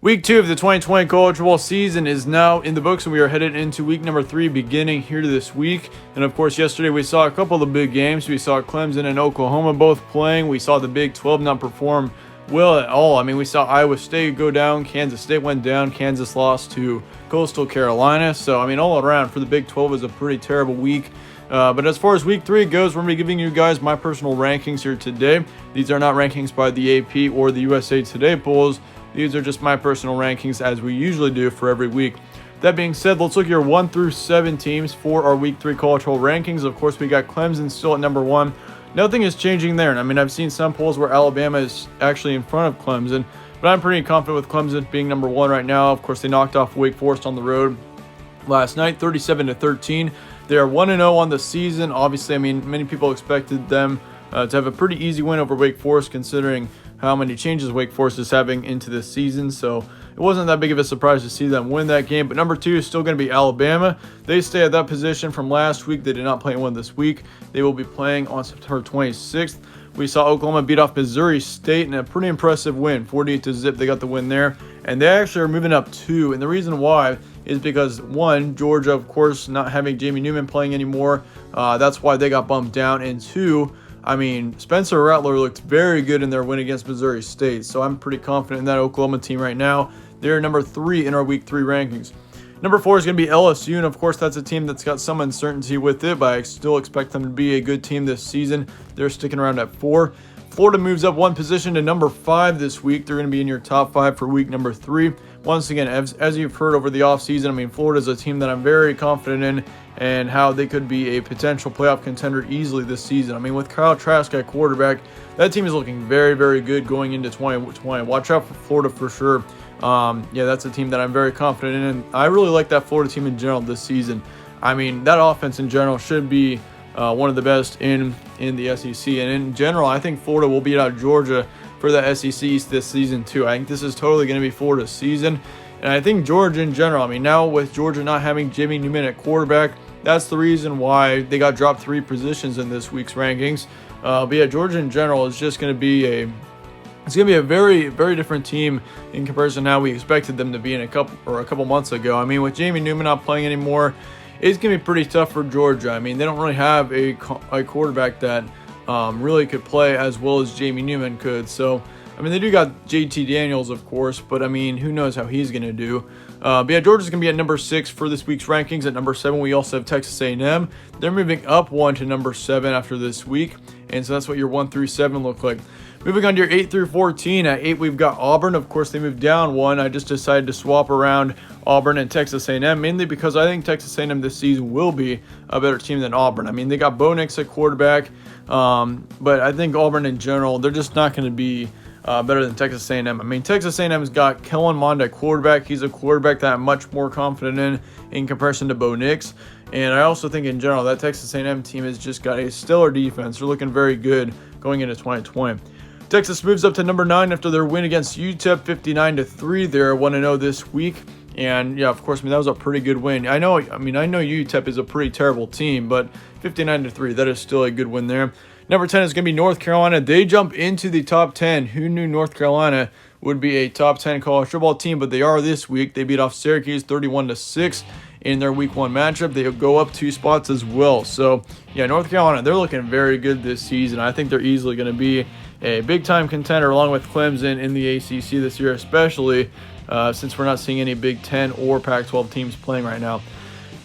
Week 2 of the 2020 college football season is now in the books, and we are headed into week number 3 beginning here this week. And of course, yesterday we saw a couple of the big games. We saw Clemson and Oklahoma both playing. We saw the Big 12 not perform well at all. I mean, we saw Iowa State go down, Kansas State went down, Kansas lost to Coastal Carolina. So, I mean, all around for the Big 12 was a pretty terrible week. But as far as week 3 goes, we're going to be giving you guys my personal rankings here today. These are not rankings by the AP or the USA Today polls. These are just my personal rankings as we usually do for every week. That being said, let's look at your 1 through 7 teams for our week 3 college football rankings. Of course, we got Clemson still at number 1. Nothing is changing there. And I mean, I've seen some polls where Alabama is actually in front of Clemson, but I'm pretty confident with Clemson being number 1 right now. Of course, they knocked off Wake Forest on the road last night, 37-13. They are 1-0 on the season. Obviously, I mean, many people expected them to have a pretty easy win over Wake Forest, considering how many changes Wake Forest is having into this season. So it wasn't that big of a surprise to see them win that game. But number 2 is still going to be Alabama. They stay at that position from last week. They did not play one this week. They will be playing on September 26th. We saw Oklahoma beat off Missouri State in a pretty impressive win, 48-0. They got the win there. And they actually are moving up 2. And the reason why is because, 1, Georgia, of course, not having Jamie Newman playing anymore. That's why they got bumped down. And 2, I mean, Spencer Rattler looked very good in their win against Missouri State. So I'm pretty confident in that Oklahoma team right now. They're number 3 in our week 3 rankings. Number 4 is going to be LSU, and of course that's a team that's got some uncertainty with it, but I still expect them to be a good team this season. They're sticking around at 4. Florida moves up 1 position to number 5 this week. They're going to be in your top 5 for week number 3. Once again, as you've heard over the offseason, I mean, Florida's a team that I'm very confident in and how they could be a potential playoff contender easily this season. I mean, with Kyle Trask at quarterback, that team is looking very, very good going into 2020. Watch out for Florida for sure. Yeah, that's a team that I'm very confident in, and I really like that Florida team in general this season. I mean, that offense in general should be one of the best in the SEC, and in general, I think Florida will beat out Georgia for the SEC East this season too. I think this is totally going to be Florida's season, and I think Georgia in general, I mean, now with Georgia not having Jamie Newman at quarterback, that's the reason why they got dropped 3 positions in this week's rankings. But yeah, Georgia in general is just going to be a very, very different team in comparison to how we expected them to be in a couple months ago. I mean, with Jamie Newman not playing anymore, it's going to be pretty tough for Georgia. I mean, they don't really have a quarterback that really could play as well as Jamie Newman could. So, I mean, they do got JT Daniels, of course, but I mean, who knows how he's going to do. But yeah, Georgia's going to be at number 6 for this week's rankings. At number 7, we also have Texas A&M. They're moving up 1 to number 7 after this week. And so that's what your 1 through 7 look like. Moving on to your 8 through 14. At 8, we've got Auburn. Of course, they moved down 1. I just decided to swap around Auburn and Texas A&M, mainly because I think Texas A&M this season will be a better team than Auburn. I mean, they got Bo Nix at quarterback, but I think Auburn in general, they're just not going to be better than Texas A&M. I mean, Texas A&M's got Kellen Mond at quarterback. He's a quarterback that I'm much more confident in comparison to Bo Nix. And I also think in general that Texas A&M team has just got a stellar defense. They're looking very good going into 2020. Texas moves up to number 9 after their win against UTEP, 59-3. They're 1-0 this week. And yeah, of course, I mean, that was a pretty good win. I know UTEP is a pretty terrible team, but 59-3, that is still a good win there. Number 10 is going to be North Carolina. They jump into the top 10. Who knew North Carolina would be a top 10 college football team, but they are this week. They beat off Syracuse 31-6 in their week 1 matchup. They go up 2 spots as well. So yeah, North Carolina, they're looking very good this season. I think they're easily going to be a big-time contender along with Clemson in the ACC this year, especially since we're not seeing any Big Ten or Pac-12 teams playing right now.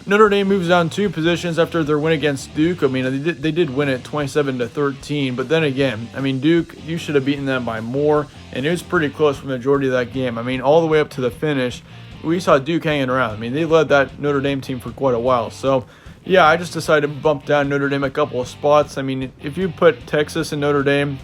Notre Dame moves down 2 positions after their win against Duke. I mean, they did win it 27-13, but then again, I mean, Duke, you should have beaten them by more, and it was pretty close for the majority of that game. I mean, all the way up to the finish, we saw Duke hanging around. I mean, they led that Notre Dame team for quite a while. So, yeah, I just decided to bump down Notre Dame a couple of spots. I mean, if you put Texas and Notre Dame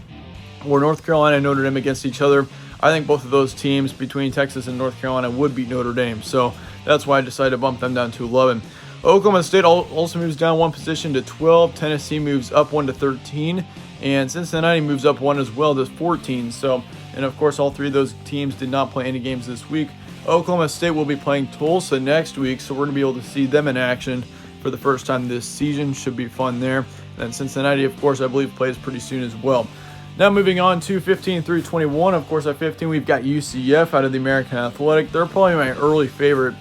or North Carolina and Notre Dame against each other, I think both of those teams between Texas and North Carolina would beat Notre Dame. So that's why I decided to bump them down to 11. Oklahoma State also moves down 1 position to 12. Tennessee moves up 1 to 13. And Cincinnati moves up 1 as well to 14. So, and of course, all 3 of those teams did not play any games this week. Oklahoma State will be playing Tulsa next week, so we're going to be able to see them in action for the first time this season. Should be fun there. And then Cincinnati, of course, I believe plays pretty soon as well. Now moving on to 15 through 21. Of course, at 15 we've got UCF out of the American Athletic. They're probably my early favorite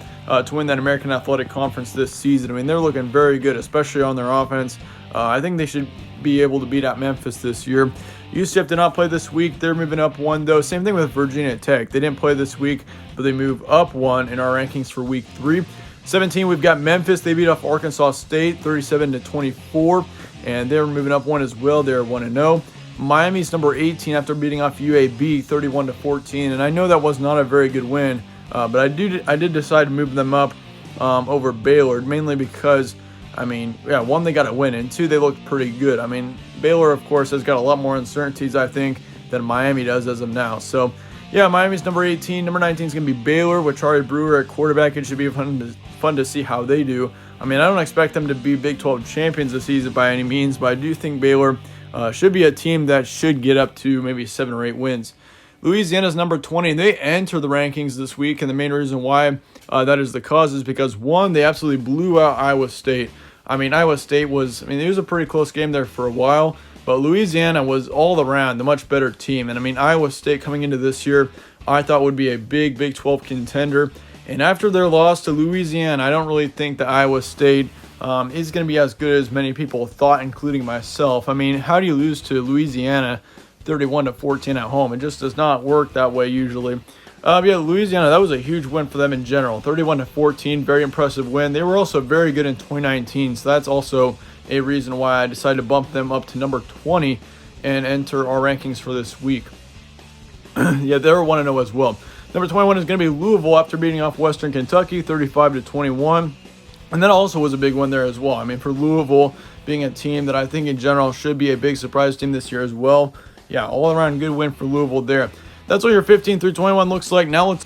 to win that American Athletic Conference this season. I mean, they're looking very good, especially on their offense. I think they should be able to beat out Memphis this year. UCF did not play this week. They're moving up one, though. Same thing with Virginia Tech. They didn't play this week, but they move up one in our rankings for week 3. 17, we've got Memphis. They beat off Arkansas State 37-24, and they're moving up one as well. They're 1-0. Miami's number 18 after beating off UAB 31-14, and I know that was not a very good win, but I did decide to move them up over Baylor, mainly because, I mean, yeah, one, they got a win, and two, they looked pretty good. I mean, Baylor, of course, has got a lot more uncertainties, I think, than Miami does as of now. So, yeah, Miami's number 18. Number 19 is going to be Baylor with Charlie Brewer at quarterback. It should be fun to see how they do. I mean, I don't expect them to be Big 12 champions this season by any means, but I do think Baylor should be a team that should get up to maybe 7 or 8 wins. Louisiana's number 20, and they enter the rankings this week, and the main reason why that is the cause is because, one, they absolutely blew out Iowa State. I mean, Iowa State it was a pretty close game there for a while, but Louisiana was all around the much better team. And I mean, Iowa State coming into this year, I thought would be a big Big 12 contender. And after their loss to Louisiana, I don't really think that Iowa State is going to be as good as many people thought, including myself. I mean, how do you lose to Louisiana 31-14 at home? It just does not work that way usually. Yeah, Louisiana, that was a huge win for them in general. 31-14, very impressive win. They were also very good in 2019, so that's also a reason why I decided to bump them up to number 20 and enter our rankings for this week. Yeah, they're 1-0 as well. Number 21 is going to be Louisville after beating off Western Kentucky 35-21. And that also was a big one there as well. I mean, for Louisville being a team that I think in general should be a big surprise team this year as well. Yeah, all around good win for Louisville there. That's what your 15 through 21 looks like. Now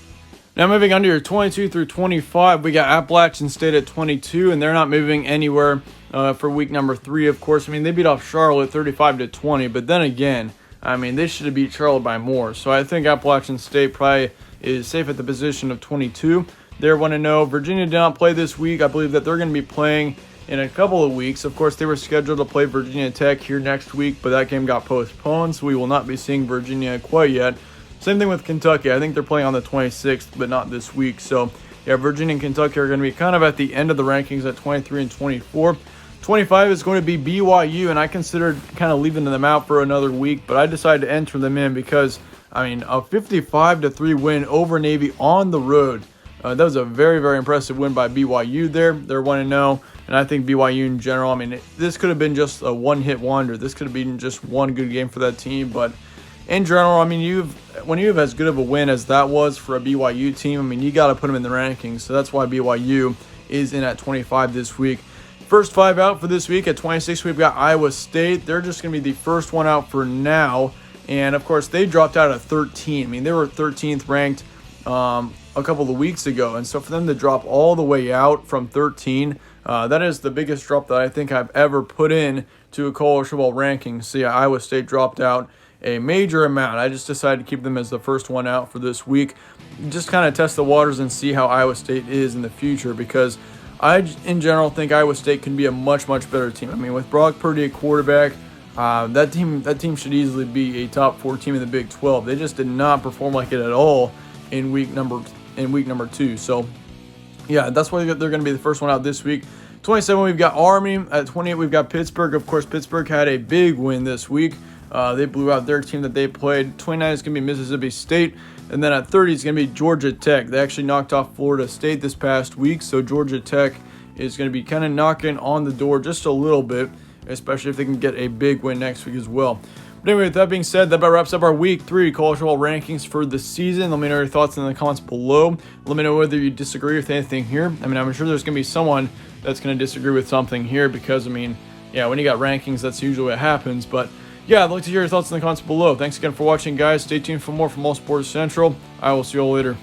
moving on to your 22 through 25, we got Appalachian State at 22, and they're not moving anywhere for week number 3, of course. I mean, they beat off Charlotte 35-20, but then again, I mean, they should have beat Charlotte by more. So I think Appalachian State probably is safe at the position of 22. They're 1-0. Virginia did not play this week. I believe that they're going to be playing in a couple of weeks. Of course, they were scheduled to play Virginia Tech here next week, but that game got postponed, so we will not be seeing Virginia quite yet. Same thing with Kentucky. I think they're playing on the 26th, but not this week. So, yeah, Virginia and Kentucky are going to be kind of at the end of the rankings at 23 and 24. 25 is going to be BYU, and I considered kind of leaving them out for another week, but I decided to enter them in because, I mean, a 55-3 win over Navy on the road. That was a very, very impressive win by BYU there. They're 1-0, and I think BYU in general, I mean, this could have been just a one-hit wonder. This could have been just one good game for that team, but in general, I mean, when you have as good of a win as that was for a BYU team, I mean, you got to put them in the rankings. So that's why BYU is in at 25 this week. First 5 out for this week. At 26, we've got Iowa State. They're just going to be the first one out for now. And, of course, they dropped out at 13. I mean, they were 13th ranked a couple of weeks ago. And so for them to drop all the way out from 13, that is the biggest drop that I think I've ever put in to a college football ranking. So, yeah, Iowa State dropped out a major amount. I just decided to keep them as the first one out for this week. Just kind of test the waters and see how Iowa State is in the future, because I, in general, think Iowa State can be a much, much better team. I mean, with Brock Purdy at quarterback, that team should easily be a top 4 team in the Big 12. They just did not perform like it at all in week number 2. So, yeah, that's why they're going to be the first one out this week. 27, we've got Army. At 28, we've got Pittsburgh. Of course, Pittsburgh had a big win this week. They blew out their team that they played. 29 is going to be Mississippi State. And then at 30 is going to be Georgia Tech. They actually knocked off Florida State this past week. So Georgia Tech is going to be kind of knocking on the door just a little bit, especially if they can get a big win next week as well. But anyway, with that being said, that about wraps up our Week 3 college football rankings for the season. Let me know your thoughts in the comments below. Let me know whether you disagree with anything here. I mean, I'm sure there's going to be someone that's going to disagree with something here because, I mean, yeah, when you got rankings, that's usually what happens. But yeah, I'd like to hear your thoughts in the comments below. Thanks again for watching, guys. Stay tuned for more from All Sports Central. I will see you all later.